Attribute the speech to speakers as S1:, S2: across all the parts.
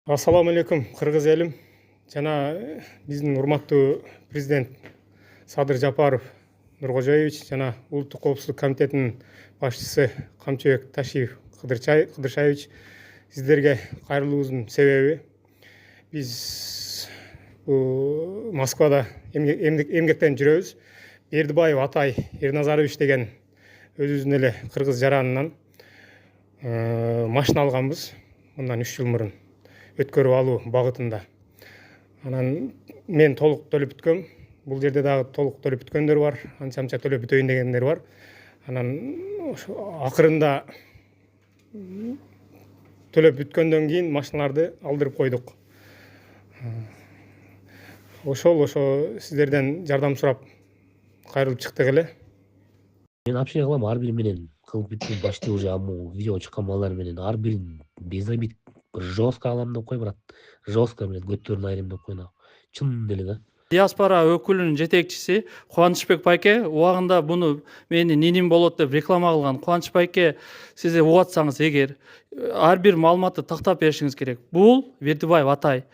S1: Ассаламу алейкум, кыргыз элим. Жана биздин урматтуу президент Садыр Жапаров Нуркожоевич жана Улуттук коопсуздук комитетинин башчысы Камчыбек Ташиев Кыдыршаевич, сиздерге кайрылуубуздун себеби биз Москвада эмгектенип жүрөбүз. Бердибаев Атай Эрназарович деген өзүбүздүн эле кыргыз жаранынан машина алганбыз мындан 3 жыл мурун өткөрүп алуу багытында. Анан мен толук төлөп бүткөм. Бул жерде дагы толук төлөп бүткөндөр бар, анча төлөп бүтөйүн дегендер бар. Анан акырында төлөп бүткөндөн кийин машиналарды алдырып койдук. Ошо сиздерден жардам сурап кайрылып чыктык эле.
S2: Мен вообще кылам ар бири менен кылып бүттүм, почти уже аму видео чыккан балдар менен ар бирин безобид жестко алам деп кой, брат. Жестко менен көттөрүн айрым деп койно. Чын деле да.
S3: Диаспора өкүлүнүн жетекчиси Кубанычбек байке убагында буну менин ниним болот деп реклама кылган. Кубаныч байке, сиз угуп атсаңыз эгер ар бир маалыматты тактап беришиңиз керек. Бул Бердибаев Атай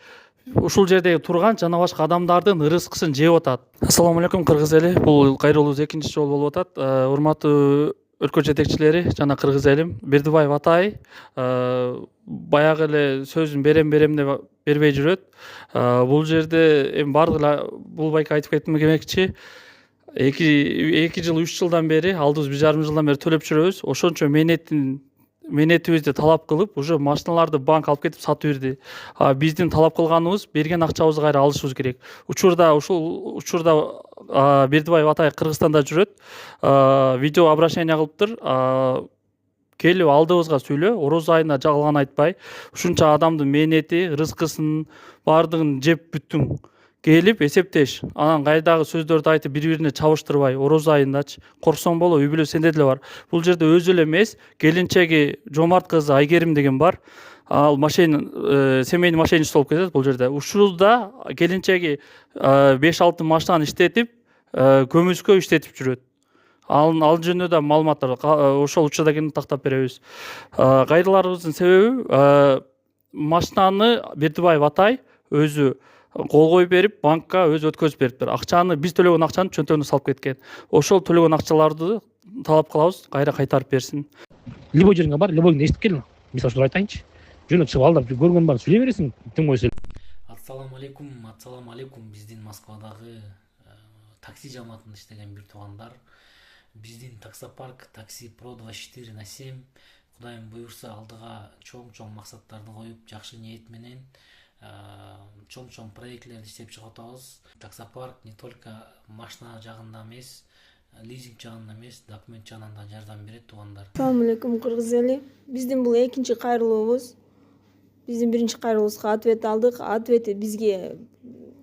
S3: ушул жерде турган жана башка адамдардын ырыскысын жеп атат. Ассаламу алейкум кыргыз эли. Бул кайрылуубуз экинчи жолу болуп атат. Урматтуу өлкө жетекчилери жана кыргыз элим, Бердибаев Атай баягы эле сөзүн берем деп бербей жүрөт. Бул жерде эми бардыгы бул байке айтып кетмекчи. 2 жыл 3 жылдан бери, алдыбыз 1,5 жылдан бери төлөп жүрөбүз. Ошончо менетибизди талап кылып, уже машиналарды банк алып кетип сатып берди. Биздин талап кылганыбыз берген акчабызды кайра алышыбыз керек. Ушул учурда Бердибаев Атай Кыргызстанда жүрөт. Видео обращение кылыптыр. Келип алдыбызга сүйлө, ороз айына жалган айтпай, ушунча адамдын менети, рызкысын бардыгын жеп бүттүң. Келип эсептеш. Анан кайдагы сөздөрдү айтып бири-бирине чабыштырбай, ороз айындачы корксоң боло, үй бүлө сенде деле бар. Бул жерде өзү эле эмес, келинчеги Жомарт кызы Айгерим деген бар. Ал семейный мошенничество болуп кетет бул жерде. Ушулда келинчеги 5-6 машинаны иштетип, көмүскө иштетип жүрөт. Ал жөнүндө да маалыматтар ошол учурда келип тактап беребиз. Кайрыларыбыздын себеби машинаны Бердибаев Атай өзү кол коюп берип, банкка өзү өткөзүп бериптир. Акчаны биз төлөгөн акчаны чөнтөгүнө салып кеткен. Ошол төлөгөн акчаларды талап кылабыз, кайра кайтарып берсин.
S2: Любой жериңе бар, любойыңду эстип кел. Мисалы ушуну айтайынчы. Жөнөп чыгып алдап көргөн баарын сүйлөй бересиң, тим койсо.
S4: Ассаламу алейкум, биздин Москвадагы такси жамаатында иштеген бир туугандар. Биздин таксопарк такси Pro 24/7 Кудайым буйрса алдыга чоң максаттарды коюп, жакшы ниет менен чоң проектлерди иштеп чыгып атабыз. Таксопарк не только машина жагында эмес, лизинг жагында эмес, документ жагынан да жардам берет туугандар.
S5: Ассаламу алейкум кыргыз эли. Биздин бул экинчи кайрылуубуз. Биздин биринчи кайрылуубузга ответ алдык. Ответи бизге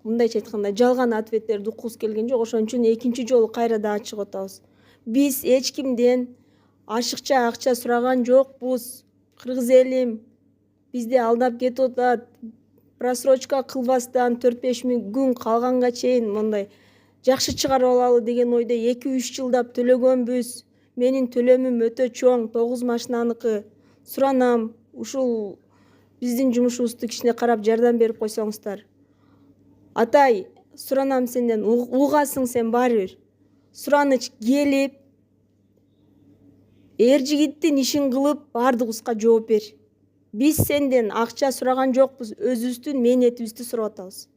S5: мындайча айтканда жалган ответтерди уккубуз келген жок. Ошон үчүн экинчи жолу кайра дагы чыгып атабыз. Биз эч кимден ашыкча акча сураган жокпуз. Кыргыз элим бизди алдап кетип атат. Просрочка кылбастан 4-5 күн калганга чейин мындай жакшы чыгарып алалы деген ойдо 2-3 жылдап төлөгөнбүз. Менин төлөмүм өтө чоң, 9 машинаныкы. Суранам, ушул биздин жумушубузду кичине карап жардам берип койсоңуздар. Атай, суранам сенден, угасың сен баары бир. Сураныч келип, жигиттин ишин кылып бардыгыбызга жооп бер. Биз сенден акча сураган жокпуз, өзүбүздүн менетибизди сурап атабыз.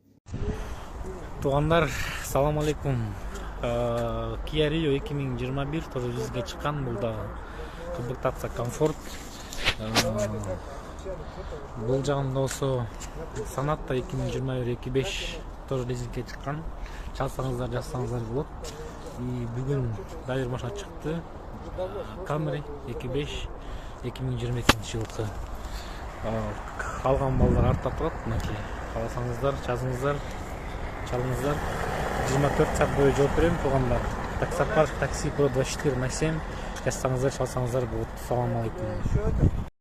S6: Туугандар, салам алейкум. Kia Rio 2021 тоже бизге чыккан, бул да комплектация комфорт. Бул жагында болсо Sonata 2021-25 тоже лизингке чыккан. Чалсаңыздар, жазсаңыздар болот. Бүгүн дайыр машина чыкты. Camry 25 2022 жылкы. Калган балдар артта турат, мынакей. Кааласаңыздар, жазыңыздар, чалыңыздар. 24 саат бою жооп берем туугандар. Таксопарк такси Pro 24/7 жазсаңыздар, чалсаңыздар болот. Салам алейкум.